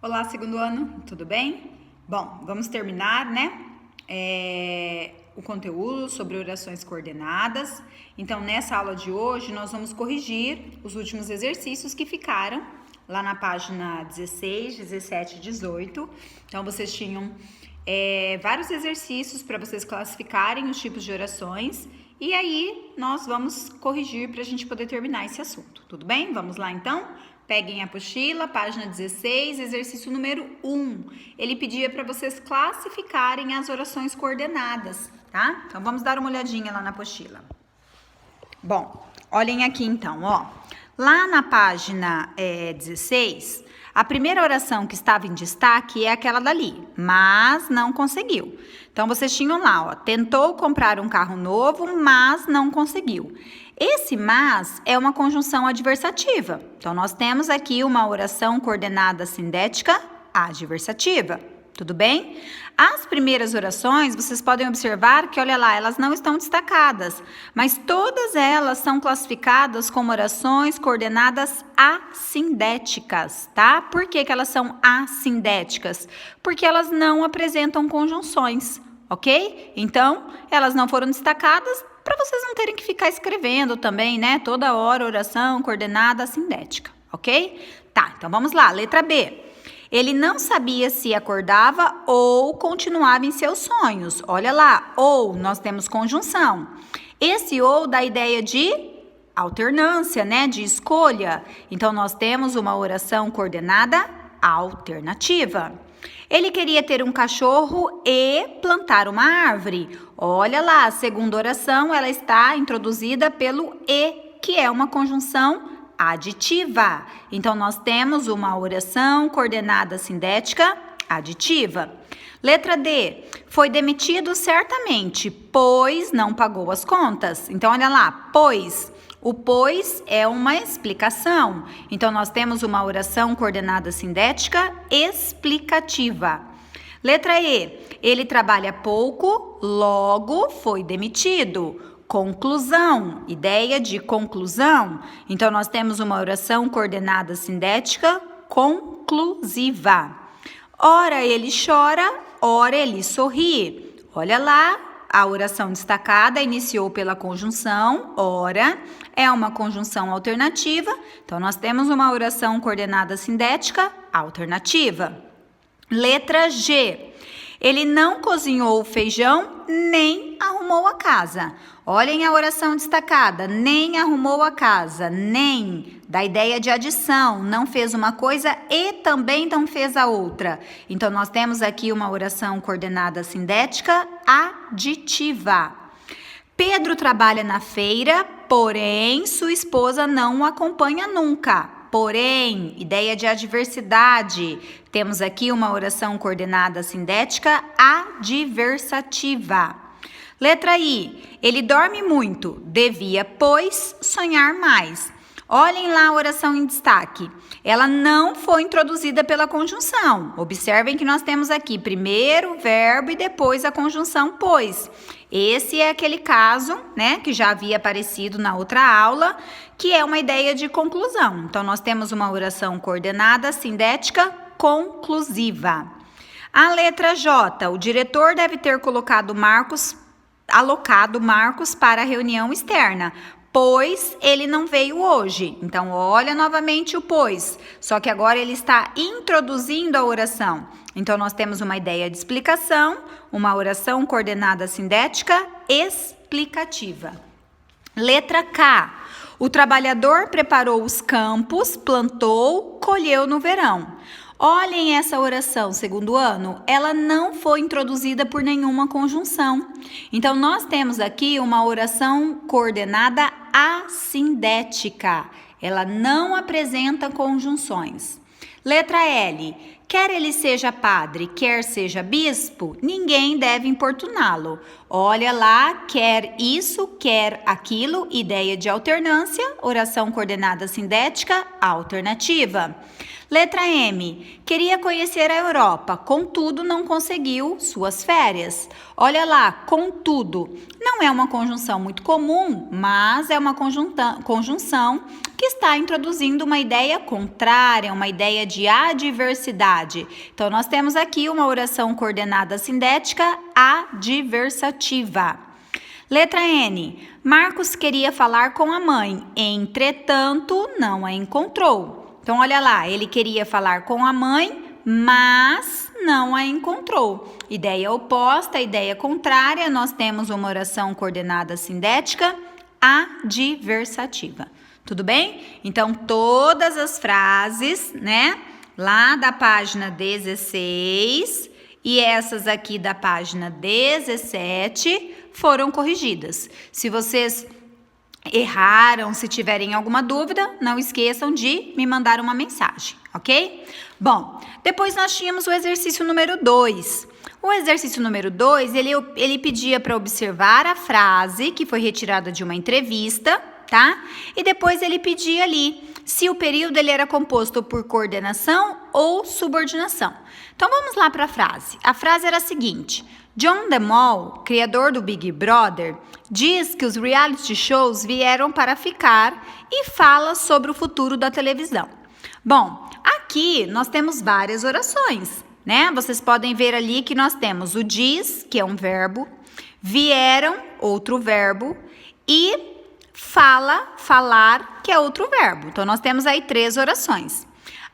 Olá, segundo ano, tudo bem? Bom, vamos terminar, né? O conteúdo sobre orações coordenadas. Então, nessa aula de hoje, nós vamos corrigir os últimos exercícios que ficaram lá na página 16, 17 e 18. Então, vocês tinham vários exercícios para vocês classificarem os tipos de orações. E aí, nós vamos corrigir para a gente poder terminar esse assunto, tudo bem? Vamos lá, então? Peguem a apostila, página 16, exercício número 1. Ele pedia para vocês classificarem as orações coordenadas, tá? Então, vamos dar uma olhadinha lá na apostila. Bom, olhem aqui então, ó. Lá na página 16, a primeira oração que estava em destaque é aquela dali, mas não conseguiu. Então, vocês tinham lá, ó, tentou comprar um carro novo, mas não conseguiu. Esse mas é uma conjunção adversativa. Então, nós temos aqui uma oração coordenada sindética adversativa. Tudo bem? As primeiras orações, vocês podem observar que, olha lá, elas não estão destacadas, mas todas elas são classificadas como orações coordenadas assindéticas, tá? Por que elas são assindéticas? Porque elas não apresentam conjunções, ok? Então, elas não foram destacadas para vocês não terem que ficar escrevendo também, né? Toda hora oração coordenada assindética, ok? Tá, então vamos lá, letra B. Ele não sabia se acordava ou continuava em seus sonhos. Olha lá, ou, nós temos conjunção. Esse ou dá a ideia de alternância, né? De escolha. Então, nós temos uma oração coordenada alternativa. Ele queria ter um cachorro e plantar uma árvore. Olha lá, a segunda oração, ela está introduzida pelo e, que é uma conjunção aditiva. Então, nós temos uma oração coordenada sindética aditiva. Letra D. Foi demitido certamente, pois não pagou as contas. Então, olha lá, pois. O pois é uma explicação. Então, nós temos uma oração coordenada sindética explicativa. Letra E. Ele trabalha pouco, logo foi demitido. Conclusão, ideia de conclusão. Então, nós temos uma oração coordenada sindética conclusiva. Ora ele chora, ora ele sorri. Olha lá, a oração destacada iniciou pela conjunção, ora, é uma conjunção alternativa. Então, nós temos uma oração coordenada sindética alternativa. Letra G. Ele não cozinhou o feijão, nem arrumou a casa. Olhem a oração destacada, nem arrumou a casa, nem, da ideia de adição, não fez uma coisa e também não fez a outra. Então, nós temos aqui uma oração coordenada sindética aditiva. Pedro trabalha na feira, porém sua esposa não o acompanha nunca. Porém, ideia de adversidade. Temos aqui uma oração coordenada sindética adversativa. Letra I. Ele dorme muito. Devia, pois, sonhar mais. Olhem lá a oração em destaque. Ela não foi introduzida pela conjunção. Observem que nós temos aqui primeiro o verbo e depois a conjunção pois. Esse é aquele caso, né, que já havia aparecido na outra aula, que é uma ideia de conclusão. Então, nós temos uma oração coordenada sindética conclusiva. A letra J. O diretor deve ter alocado Marcos para a reunião externa, pois ele não veio hoje. Então, olha novamente o pois, só que agora ele está introduzindo a oração. Então, nós temos uma ideia de explicação, uma oração coordenada sindética explicativa. Letra K. O trabalhador preparou os campos, plantou, colheu no verão. Olhem essa oração, segundo ano, ela não foi introduzida por nenhuma conjunção. Então, nós temos aqui uma oração coordenada assindética. Ela não apresenta conjunções. Letra L. Quer ele seja padre, quer seja bispo, ninguém deve importuná-lo. Olha lá, quer isso, quer aquilo, ideia de alternância, oração coordenada sindética alternativa. Letra M, queria conhecer a Europa, contudo não conseguiu suas férias. Olha lá, contudo, não é uma conjunção muito comum, mas é uma conjunção que está introduzindo uma ideia contrária, uma ideia de adversidade. Então, nós temos aqui uma oração coordenada sindética adversativa. Letra N, Marcos queria falar com a mãe, entretanto não a encontrou. Então, olha lá, ele queria falar com a mãe, mas não a encontrou. Ideia oposta, ideia contrária, nós temos uma oração coordenada sindética adversativa. Tudo bem? Então, todas as frases, né, lá da página 16 e essas aqui da página 17 foram corrigidas. Se vocês erraram, se tiverem alguma dúvida, não esqueçam de me mandar uma mensagem, ok? Bom, depois nós tínhamos o exercício número 2. O exercício número 2, ele pedia para observar a frase que foi retirada de uma entrevista, tá? E depois ele pedia ali se o período ele era composto por coordenação ou subordinação. Então, vamos lá para a frase. A frase era a seguinte: John DeMol, criador do Big Brother, diz que os reality shows vieram para ficar e fala sobre o futuro da televisão. Bom, aqui nós temos várias orações, né? Vocês podem ver ali que nós temos o diz, que é um verbo, vieram, outro verbo, e fala, falar, que é outro verbo. Então, nós temos aí 3 orações.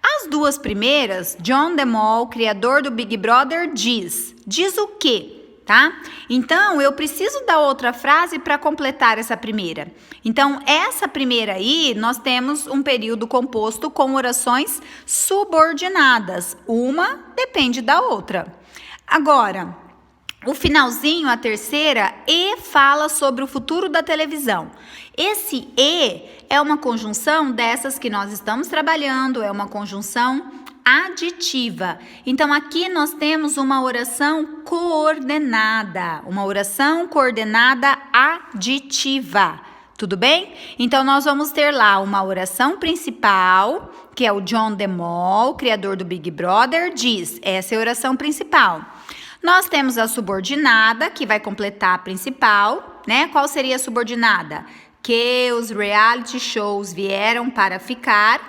As duas primeiras, John DeMol, criador do Big Brother, diz o quê, tá? Então, eu preciso da outra frase para completar essa primeira. Então, essa primeira aí, nós temos um período composto com orações subordinadas. Uma depende da outra. Agora, o finalzinho, a terceira, e fala sobre o futuro da televisão. Esse e é uma conjunção dessas que nós estamos trabalhando, é uma conjunção aditiva. Então, aqui nós temos uma oração coordenada aditiva. Tudo bem? Então, nós vamos ter lá uma oração principal, que é o John DeMol, criador do Big Brother, diz. Essa é a oração principal. Nós temos a subordinada, que vai completar a principal, né? Qual seria a subordinada? Que os reality shows vieram para ficar.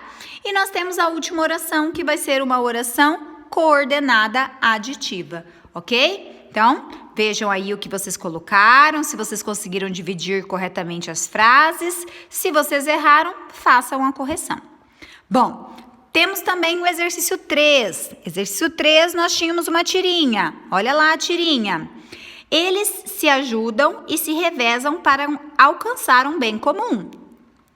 E nós temos a última oração, que vai ser uma oração coordenada aditiva, ok? Então, vejam aí o que vocês colocaram, se vocês conseguiram dividir corretamente as frases. Se vocês erraram, façam a correção. Bom, temos também o exercício 3. Exercício 3, nós tínhamos uma tirinha. Olha lá a tirinha. Eles se ajudam e se revezam para alcançar um bem comum.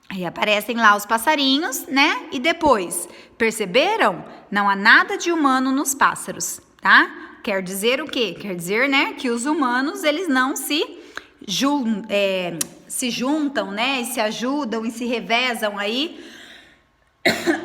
Aí aparecem lá os passarinhos, né? E depois, perceberam? Não há nada de humano nos pássaros, tá? Quer dizer o quê? Quer dizer, né, que os humanos, eles não se juntam, né? E se ajudam e se revezam aí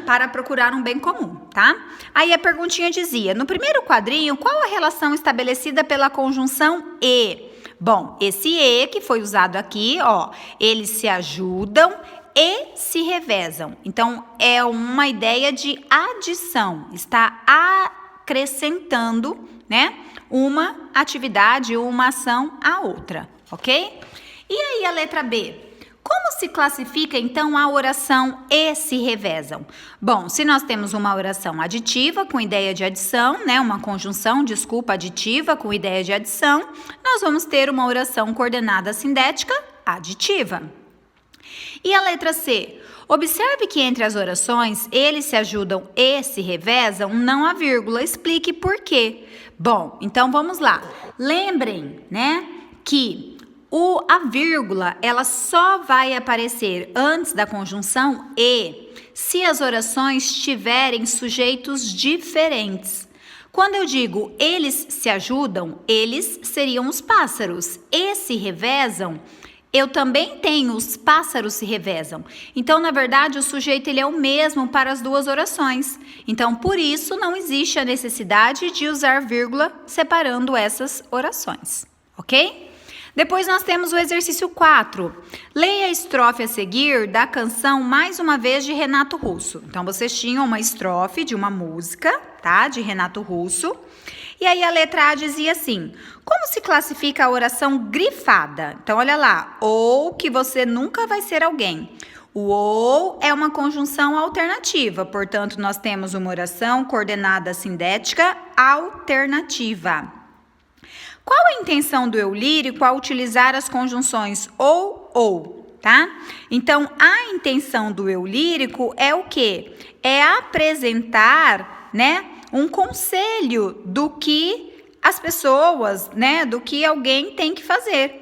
para procurar um bem comum, tá? Aí a perguntinha dizia, no primeiro quadrinho, qual a relação estabelecida pela conjunção e? Bom, esse e que foi usado aqui, ó, eles se ajudam e se revezam. Então, é uma ideia de adição, está acrescentando, né, uma atividade, uma ação à outra, ok? E aí a letra B? Como se classifica, então, a oração e se revezam? Bom, se nós temos uma oração aditiva com ideia de adição, né, uma conjunção, aditiva com ideia de adição, nós vamos ter uma oração coordenada sindética aditiva. E a letra C? Observe que entre as orações, eles se ajudam e se revezam, não há vírgula. Explique por quê. Bom, então vamos lá. Lembrem, né, que a vírgula, ela só vai aparecer antes da conjunção e se as orações tiverem sujeitos diferentes. Quando eu digo eles se ajudam, eles seriam os pássaros. E se revezam, eu também tenho os pássaros se revezam. Então, na verdade, o sujeito ele é o mesmo para as duas orações. Então, por isso, não existe a necessidade de usar vírgula separando essas orações, ok? Depois nós temos o exercício 4. Leia a estrofe a seguir da canção Mais Uma Vez de Renato Russo. Então, vocês tinham uma estrofe de uma música, tá? De Renato Russo. E aí a letra A dizia assim: como se classifica a oração grifada? Então, olha lá. Ou que você nunca vai ser alguém. O ou é uma conjunção alternativa. Portanto, nós temos uma oração coordenada sindética alternativa. Qual a intenção do eu lírico ao utilizar as conjunções ou, tá? Então, a intenção do eu lírico é o quê? É apresentar, né, um conselho do que as pessoas, né, do que alguém tem que fazer.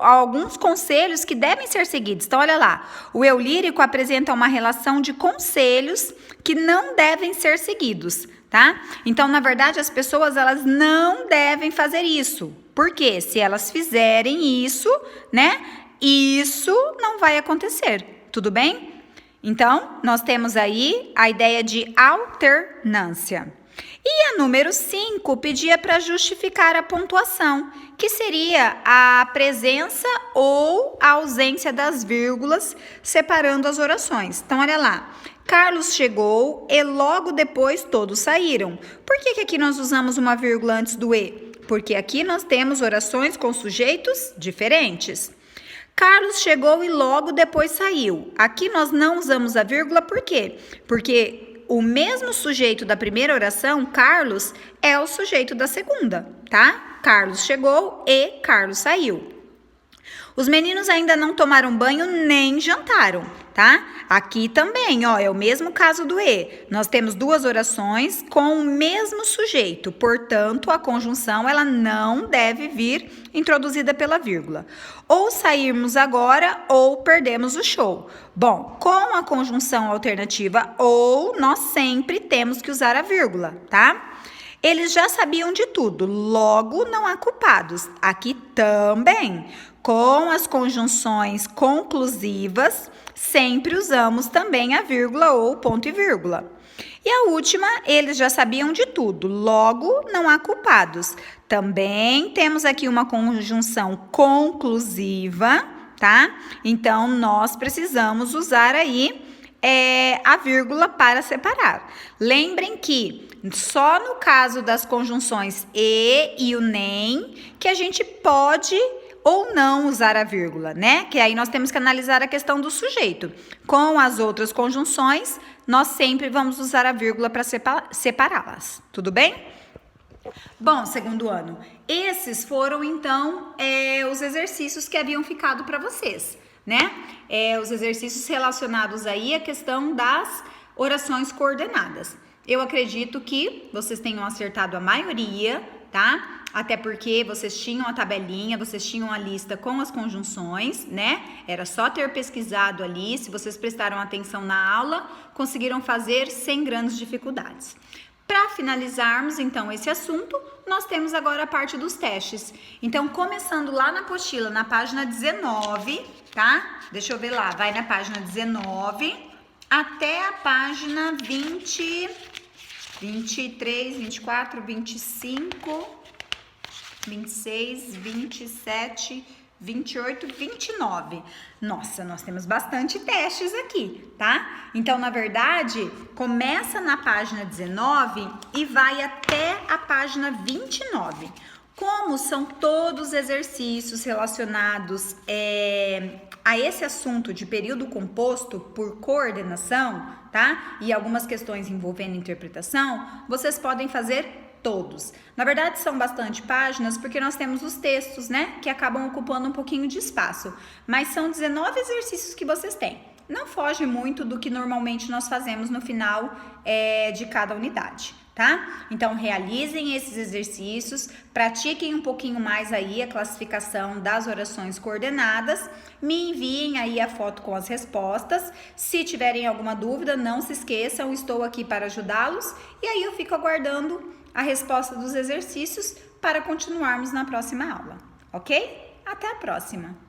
Alguns conselhos que devem ser seguidos. Então, olha lá, o eu lírico apresenta uma relação de conselhos que não devem ser seguidos, tá? Então, na verdade, as pessoas, elas não devem fazer isso. Porque se elas fizerem isso, né, isso não vai acontecer, tudo bem? Então, nós temos aí a ideia de alternância. E a número 5 pedia para justificar a pontuação, que seria a presença ou a ausência das vírgulas separando as orações. Então, olha lá. Carlos chegou e logo depois todos saíram. Por que aqui nós usamos uma vírgula antes do e? Porque aqui nós temos orações com sujeitos diferentes. Carlos chegou e logo depois saiu. Aqui nós não usamos a vírgula, por quê? Porque o mesmo sujeito da primeira oração, Carlos, é o sujeito da segunda, tá? Carlos chegou e Carlos saiu. Os meninos ainda não tomaram banho nem jantaram, tá? Aqui também, ó, é o mesmo caso do e. Nós temos duas orações com o mesmo sujeito, portanto, a conjunção ela não deve vir introduzida pela vírgula. Ou sairmos agora ou perdemos o show. Bom, com a conjunção alternativa ou, nós sempre temos que usar a vírgula, tá? Eles já sabiam de tudo, logo não há culpados. Aqui também. Com as conjunções conclusivas, sempre usamos também a vírgula ou ponto e vírgula. E a última, eles já sabiam de tudo, logo não há culpados. Também temos aqui uma conjunção conclusiva, tá? Então, nós precisamos usar aí a vírgula para separar. Lembrem que só no caso das conjunções e o nem que a gente pode ou não usar a vírgula, né? Que aí nós temos que analisar a questão do sujeito. Com as outras conjunções, nós sempre vamos usar a vírgula para separá-las. Tudo bem? Bom, segundo ano, esses foram então os exercícios que haviam ficado para vocês, né? Os exercícios relacionados aí à questão das orações coordenadas. Eu acredito que vocês tenham acertado a maioria, tá? Até porque vocês tinham a tabelinha, vocês tinham a lista com as conjunções, né? Era só ter pesquisado ali, se vocês prestaram atenção na aula, conseguiram fazer sem grandes dificuldades. Para finalizarmos, então, esse assunto, nós temos agora a parte dos testes. Então, começando lá na apostila, na página 19, tá? Deixa eu ver lá, vai na página 19 até a página 20, 23, 24, 25... 26, 27, 28, 29. Nossa, nós temos bastante testes aqui, tá? Então, na verdade, começa na página 19 e vai até a página 29. Como são todos exercícios relacionados a esse assunto de período composto por coordenação, tá? E algumas questões envolvendo interpretação, vocês podem fazer todos. Na verdade, são bastante páginas porque nós temos os textos, né? Que acabam ocupando um pouquinho de espaço. Mas são 19 exercícios que vocês têm. Não foge muito do que normalmente nós fazemos no final de cada unidade, tá? Então, realizem esses exercícios, pratiquem um pouquinho mais aí a classificação das orações coordenadas, me enviem aí a foto com as respostas. Se tiverem alguma dúvida, não se esqueçam, estou aqui para ajudá-los. E aí eu fico aguardando a resposta dos exercícios para continuarmos na próxima aula, ok? Até a próxima!